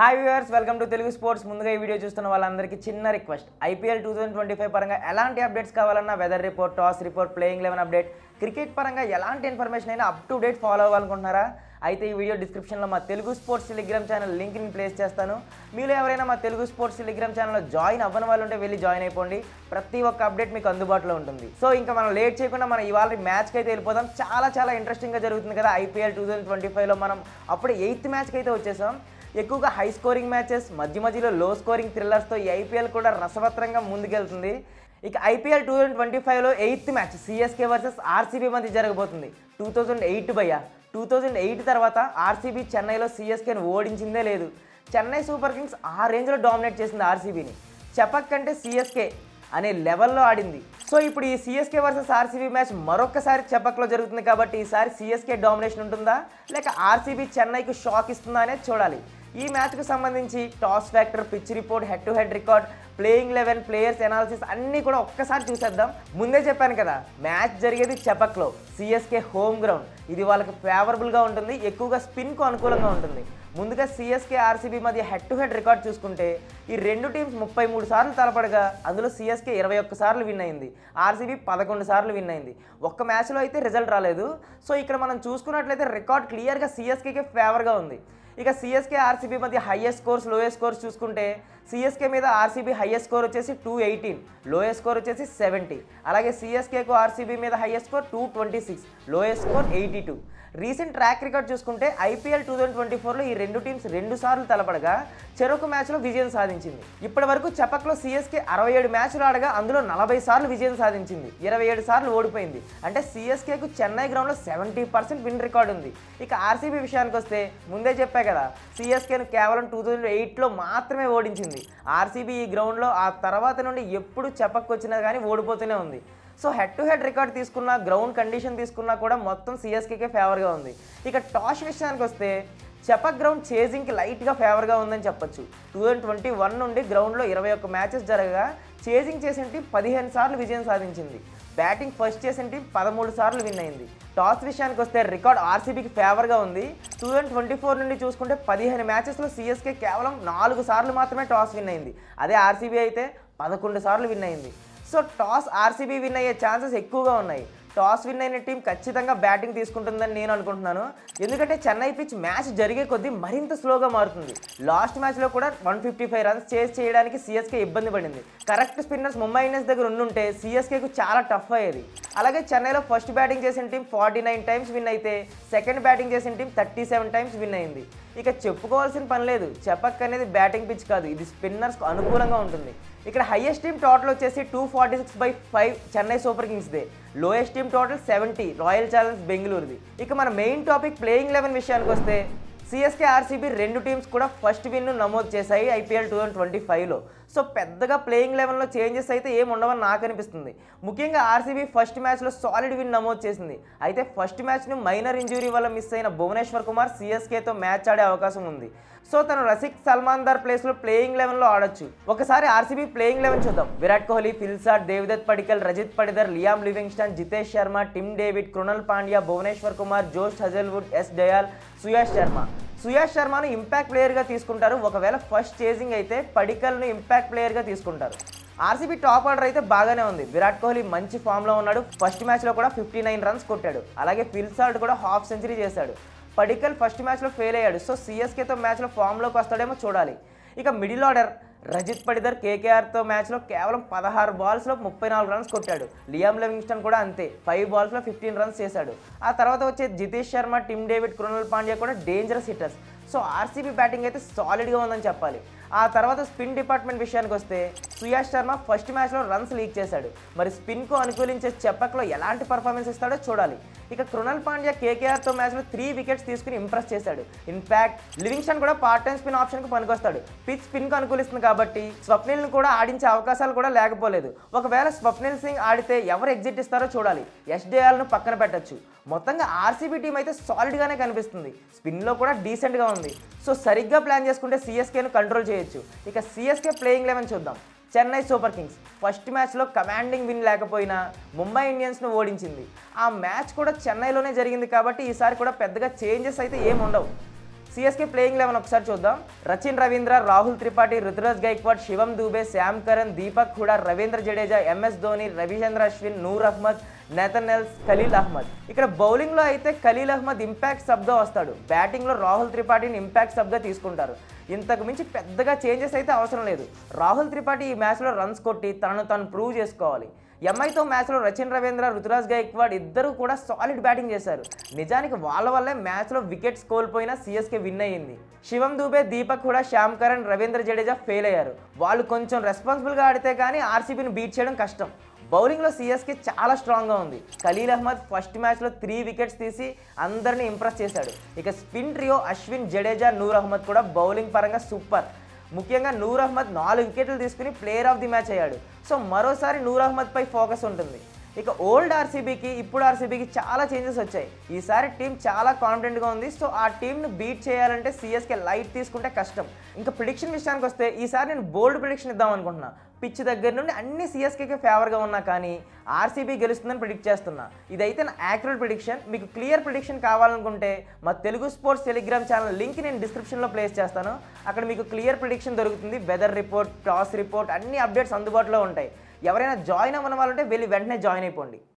Hi viewers, welcome to Telugu sports. ముందుగా ఈ video చూస్తున్న వాళ్ళందరికీ చిన్న రిక్వెస్ట్. ఐపీఎల్ 2025 పరంగా ఎలాంటి అప్డేట్స్ కావాలన్నా, weather report, toss report, playing 11 update, cricket పరంగా ఎలాంటి ఇన్ఫర్మేషన్ అయినా అప్ టు డేట్ ఫాలో అవ్వాలనుకుంటున్నారా? అయితే ఈ వీడియో డిస్క్రిప్షన్లో మా తెలుగు స్పోర్ట్స్ టెలిగ్రామ్ ఛానల్ లింక్ని ప్లేస్ చేస్తాను. మీలో ఎవరైనా మా తెలుగు స్పోర్ట్స్ టెలిగ్రామ్ ఛానల్లో జాయిన్ అవ్వని వాళ్ళు ఉంటే వెళ్ళి జాయిన్ అయిపోండి. ప్రతి ఒక్క అప్డేట్ మీకు అందుబాటులో ఉంటుంది. సో ఇంకా మనం లేట్ చేయకుండా మనం ఇవాళ మ్యాచ్కి అయితే వెళ్ళిపోదాం. చాలా ఇంట్రెస్టింగ్గా జరుగుతుంది కదా ఐపీఎల్ 2025లో. మనం అప్పుడు 8th మ్యాచ్కి అయితే వచ్చేసాం. ఎక్కువగా హై స్కోరింగ్ మ్యాచెస్, మధ్యలో లో స్కోరింగ్ థ్రిల్లర్స్తో ఈ ఐపీఎల్ కూడా రసవత్రంగా ముందుకెళ్తుంది. ఇక ఐపీఎల్ 2025లో 8th match CSK versus RCB మధ్య జరగబోతుంది. 2008 తర్వాత ఆర్సీబీ చెన్నైలో సిఎస్కేని ఓడించిందే లేదు. చెన్నై సూపర్ కింగ్స్ ఆ రేంజ్లో డామినేట్ చేసింది ఆర్సీబీని. చెప్పక్ కంటే సిఎస్కే అనే లెవెల్లో ఆడింది. సో ఇప్పుడు ఈ సిఎస్కే వర్సెస్ ఆర్సీబీ మ్యాచ్ మరొకసారి చెప్పక్లో జరుగుతుంది కాబట్టి ఈసారి సిఎస్కే డామినేషన్ ఉంటుందా లేక ఆర్సీబీ చెన్నైకి షాక్ ఇస్తుందా అనేది చూడాలి. ఈ మ్యాచ్కు సంబంధించి toss factor, pitch report, head to head record, playing 11, players analysis అన్నీ కూడా ఒక్కసారి చూసేద్దాం. ముందే చెప్పాను కదా, మ్యాచ్ జరిగేది చెపక్లో, సిఎస్కే హోమ్ గ్రౌండ్. ఇది వాళ్ళకి ఫేవరబుల్గా ఉంటుంది, ఎక్కువగా స్పిన్కు అనుకూలంగా ఉంటుంది. ముందుగా సిఎస్కే ఆర్సీబీ మధ్య హెడ్ టు హెడ్ రికార్డ్ చూసుకుంటే ఈ రెండు టీమ్స్ 33 సార్లు తలపడగా అందులో సిఎస్కే 21 సార్లు విన్ అయింది, ఆర్సీబీ 11 సార్లు విన్ అయింది. ఒక్క మ్యాచ్లో అయితే రిజల్ట్ రాలేదు. సో ఇక్కడ మనం చూసుకున్నట్లయితే రికార్డ్ క్లియర్గా సిఎస్కేకే ఫేవర్గా ఉంది. ఇక సిఎస్కే ఆర్సీబీ మధ్య హైయెస్ట్ స్కోర్స్, లోయెస్ట్ స్కోర్స్ చూసుకుంటే సిఎస్కే మీద ఆర్సీబీ హైయెస్ట్ స్కోర్ వచ్చేసి 218, లోయెస్ట్ స్కోర్ వచ్చేసి 70. అలాగే సిఎస్కేకు ఆర్సీబీ మీద highest score 226, lowest score 82. Recent track record చూసుకుంటే ఐపీఎల్ 2024లో ఈ రెండు టీమ్స్ 2 సార్లు తలపడగా చెరొక మ్యాచ్లో విజయం సాధించింది. ఇప్పటి వరకు చెపక్లో సిఎస్కే 67 మ్యాచ్లు ఆడగా అందులో 40 సార్లు విజయం సాధించింది, 27 సార్లు ఓడిపోయింది. అంటే సిఎస్కేకు చెన్నై గ్రౌండ్లో 70% విన్ రికార్డు ఉంది. ఇక ఆర్సీబీ విషయానికి వస్తే ముందే చెప్పా కదా, సిఎస్కేను కేవలం 2008లో మాత్రమే ఓడించింది. ఆర్సీబీ ఈ గ్రౌండ్లో ఆ తర్వాత నుండి ఎప్పుడు చెపక్కు వచ్చినా కానీ ఓడిపోతూనే ఉంది. So head to head record తీసుకున్నా, గ్రౌండ్ కండిషన్ తీసుకున్నా కూడా మొత్తం సిఎస్కేకే ఫేవర్గా ఉంది. ఇక టాస్ విషయానికి వస్తే చెపక్ గ్రౌండ్ చేజింగ్కి లైట్గా ఫేవర్గా ఉందని చెప్పొచ్చు. 2021 నుండి గ్రౌండ్లో 21 మ్యాచెస్ జరగగా చేజింగ్ చేసిన టీం 15 సార్లు విజయం సాధించింది. బ్యాటింగ్ ఫస్ట్ చేసిన టీం 13 సార్లు విన్ అయింది. టాస్ విషయానికి వస్తే రికార్డ్ ఆర్సీబీకి ఫేవర్గా ఉంది. 2024 నుండి చూసుకుంటే 15 మ్యాచెస్లో సిఎస్కే కేవలం 4 సార్లు మాత్రమే టాస్ విన్ అయింది. అదే ఆర్సీబీ అయితే 11 సార్లు విన్ అయింది. సో టాస్ ఆర్సీబీ విన్ అయ్యే ఛాన్సెస్ ఎక్కువగా ఉన్నాయి. టాస్ విన్ అయిన టీం ఖచ్చితంగా బ్యాటింగ్ తీసుకుంటుందని నేను అనుకుంటున్నాను. ఎందుకంటే చెన్నై పిచ్ మ్యాచ్ జరిగే కొద్దీ మరింత స్లోగా మారుతుంది. లాస్ట్ మ్యాచ్లో కూడా 155 రన్స్ చేజ్ చేయడానికి సిఎస్కే ఇబ్బంది పడింది. కరెక్ట్ స్పిన్నర్స్ ముంబై ఇండియన్స్ దగ్గర ఉండుంటే సిఎస్కేకు చాలా టఫ్ అయ్యేది. అలాగే చెన్నైలో ఫస్ట్ బ్యాటింగ్ చేసిన టీం 49 టైమ్స్ విన్ అయితే సెకండ్ బ్యాటింగ్ చేసిన టీం 37 టైమ్స్ విన్ అయింది. ఇక చెప్పుకోవాల్సిన పని లేదు, చెపక్ అనేది బ్యాటింగ్ పిచ్ కాదు, ఇది స్పిన్నర్స్కు అనుకూలంగా ఉంటుంది. ఇక్కడ హైయెస్ట్ టీమ్ టోటల్ వచ్చేసి 246/5 చెన్నై సూపర్ కింగ్స్దే, lowest team total 70 Royal Challengers బెంగళూరుది. ఇక మన మెయిన్ టాపిక్ ప్లేయింగ్ 11 విషయానికి వస్తే సిఎస్కే ఆర్సీబీ రెండు టీమ్స్ కూడా ఫస్ట్ విన్ను నమోదు చేశాయి ఐపీఎల్ 2025లో. సో పెద్దగా ప్లేయింగ్ 11లో చేంజెస్ అయితే ఏమి ఉండవని నాకు అనిపిస్తుంది. ముఖ్యంగా ఆర్సీబీ ఫస్ట్ మ్యాచ్లో సాలిడ్ విన్ నమోదు చేసింది. అయితే ఫస్ట్ మ్యాచ్ను మైనర్ ఇంజురీ వల్ల మిస్ అయిన భువనేశ్వర్ కుమార్ సిఎస్కేతో మ్యాచ్ ఆడే అవకాశం ఉంది. సో తను రసిక్ సల్మాన్దార్ ప్లేస్లో ప్లేయింగ్ 11లో ఆడొచ్చు. ఒకసారి ఆర్సీబీ ప్లేయింగ్ 11 చూద్దాం. Virat Kohli, Phil Salt, Devdutt Padikkal, Rajat Patidar, Liam Livingstone, Jitesh Sharma, Tim David, Krunal Pandya, Bhuvneshwar Kumar, Josh Hazlewood, S Dayal, Suyash శర్మను ఇంపాక్ట్ ప్లేయర్గా తీసుకుంటారు. ఒకవేళ ఫస్ట్ చేజింగ్ అయితే పడికల్ను ఇంపాక్ట్ ప్లేయర్గా తీసుకుంటారు. ఆర్సీబీ టాప్ ఆర్డర్ అయితే బాగానే ఉంది. విరాట్ కోహ్లీ మంచి ఫామ్లో ఉన్నాడు. ఫస్ట్ మ్యాచ్లో కూడా 59 రన్స్ కొట్టాడు. అలాగే ఫిల్సాట్ కూడా హాఫ్ సెంచరీ చేశాడు. పడికల్ ఫస్ట్ మ్యాచ్లో ఫెయిల్ అయ్యాడు. సో సిఎస్కేతో మ్యాచ్లో ఫామ్లోకి వస్తాడేమో చూడాలి. ఇక మిడిల్ ఆర్డర్ రజిత్ పడిదర్ కేకేఆర్తో మ్యాచ్లో కేవలం 16 బాల్స్లో 34 రన్స్ కొట్టాడు. లియామ్ లివింగ్స్టన్ కూడా అంతే, 5 బాల్స్లో 15 రన్స్ చేశాడు. ఆ తర్వాత వచ్చే జితేష్ శర్మ, టిమ్ డేవిడ్, కృణల్ పాండ్యా కూడా dangerous hitters. So RCB batting అయితే సాలిడ్గా ఉందని చెప్పాలి. ఆ తర్వాత స్పిన్ డిపార్ట్మెంట్ విషయానికి వస్తే సుయాష్ శర్మ ఫస్ట్ మ్యాచ్లో రన్స్ లీక్ చేశాడు. మరి స్పిన్కు అనుకూలించే చెపక్లో ఎలాంటి పర్ఫార్మెన్స్ ఇస్తాడో చూడాలి. ఇక కృణల్ పాండ్యా కేకేఆర్తో మ్యాచ్లో 3 వికెట్స్ తీసుకుని ఇంప్రెస్ చేశాడు. ఇన్ఫ్యాక్ట్ లివింగ్స్టన్ కూడా పార్ట్ టైం స్పిన్ ఆప్షన్కి పనికొస్తాడు. పిచ్ స్పిన్కు అనుకూలిస్తుంది కాబట్టి స్వప్నిల్ను కూడా ఆడించే అవకాశాలు కూడా లేకపోలేదు. ఒకవేళ స్వప్నిల్ సింగ్ ఆడితే ఎవరు ఎగ్జిట్ ఇస్తారో చూడాలి. ఎస్ డయాల్ను పక్కన పెట్టచ్చు. మొత్తంగా ఆర్సీబీ టీం అయితే సాలిడ్గానే కనిపిస్తుంది. స్పిన్లో కూడా డీసెంట్గా ఉంది. సో సరిగ్గా ప్లాన్ చేసుకుంటే సిఎస్కేను కంట్రోల్ చేయొచ్చు. ఇక సిఎస్కే ప్లేయింగ్ 11 చూద్దాం. చెన్నై సూపర్ కింగ్స్ ఫస్ట్ మ్యాచ్లో కమాండింగ్ విన్ లేకపోయినా ముంబై ఇండియన్స్ను ఓడించింది. ఆ మ్యాచ్ కూడా చెన్నైలోనే జరిగింది కాబట్టి ఈసారి కూడా పెద్దగా చేంజెస్ అయితే ఏమి ఉండవు. సిఎస్కే ప్లేయింగ్ 11 ఒకసారి చూద్దాం. రచిన్ రవీంద్ర, రాహుల్ త్రిపాఠి, రుతురాజ్ గైక్వాడ్, శివం దూబే, శ్యామ్ కరణ్, దీపక్ హుడా, రవీంద్ర జడేజా, ఎంఎస్ ధోని, రవిచంద్ర అశ్విన్, నూర్ అహ్మద్, నేథనెల్స్, ఖలీల్ అహ్మద్. ఇక్కడ బౌలింగ్లో అయితే ఖలీల్ అహ్మద్ ఇంపాక్ట్ సబ్గా వస్తాడు. బ్యాటింగ్లో రాహుల్ త్రిపాఠిని ఇంపాక్ట్ సబ్గా తీసుకుంటారు. ఇంతకు మించి పెద్దగా చేంజెస్ అయితే అవసరం లేదు. రాహుల్ త్రిపాఠి ఈ మ్యాచ్లో రన్స్ కొట్టి తనను తాను ప్రూవ్ చేసుకోవాలి. ఎంఐతో మ్యాచ్లో రచిన్ రవీంద్ర, రుతురాజ్ గైక్వాడ్ ఇద్దరు కూడా సాలిడ్ బ్యాటింగ్ చేశారు. నిజానికి వాళ్ళ వల్లే మ్యాచ్లో వికెట్స్ కోల్పోయినా సిఎస్కే విన్ అయ్యింది. శివం దూబే, దీపక్ హుడా, శ్యామ్ కరణ్, రవీంద్ర జడేజా ఫెయిల్ అయ్యారు. వాళ్ళు కొంచెం రెస్పాన్సిబుల్గా ఆడితే కానీ ఆర్సీబీని బీట్ చేయడం కష్టం. బౌలింగ్లో సిఎస్కే చాలా స్ట్రాంగ్గా ఉంది. ఖలీల్ అహ్మద్ ఫస్ట్ మ్యాచ్లో 3 వికెట్స్ తీసి అందరినీ ఇంప్రెస్ చేశాడు. ఇక స్పిన్ ట్రియో అశ్విన్, జడేజా, నూర్ అహ్మద్ కూడా బౌలింగ్ పరంగా సూపర్. ముఖ్యంగా నూర్ అహ్మద్ 4 వికెట్లు తీసుకుని ప్లేయర్ ఆఫ్ ది మ్యాచ్ అయ్యాడు. సో మరోసారి నూర్ అహ్మద్ పై ఫోకస్ ఉంటుంది. ఇక ఓల్డ్ ఆర్సీబీకి ఇప్పుడు ఆర్సీబీకి చాలా చేంజెస్ వచ్చాయి. ఈసారి టీం చాలా కాన్ఫిడెంట్గా ఉంది. సో ఆ టీంను బీట్ చేయాలంటే సిఎస్కే లైట్ తీసుకుంటే కష్టం. ఇంకా ప్రిడిక్షన్ విషయానికి వస్తే ఈసారి నేను బోల్డ్ ప్రిడిక్షన్ ఇద్దాం అనుకుంటున్నా. పిచ్ దగ్గర నుండి అన్ని సిఎస్కేకే ఫేవర్గా ఉన్నా కానీ ఆర్సీబీ గెలుస్తుందని ప్రిడిక్ట్ చేస్తున్నా. ఇదైతే నా యాక్యురేట్ ప్రిడిక్షన్. మీకు క్లియర్ ప్రిడిక్షన్ కావాలనుకుంటే మా Telugu sports Telegram channel link నేను డిస్క్రిప్షన్లో ప్లేస్ చేస్తాను. అక్కడ మీకు క్లియర్ ప్రిడిక్షన్ దొరుకుతుంది. వెదర్ రిపోర్ట్, టాస్ రిపోర్ట్ అన్ని అప్డేట్స్ అందుబాటులో ఉంటాయి. ఎవరైనా జాయిన్ అవ్వని వాళ్ళంటే వెళ్ళి వెంటనే జాయిన్ అయిపోండి.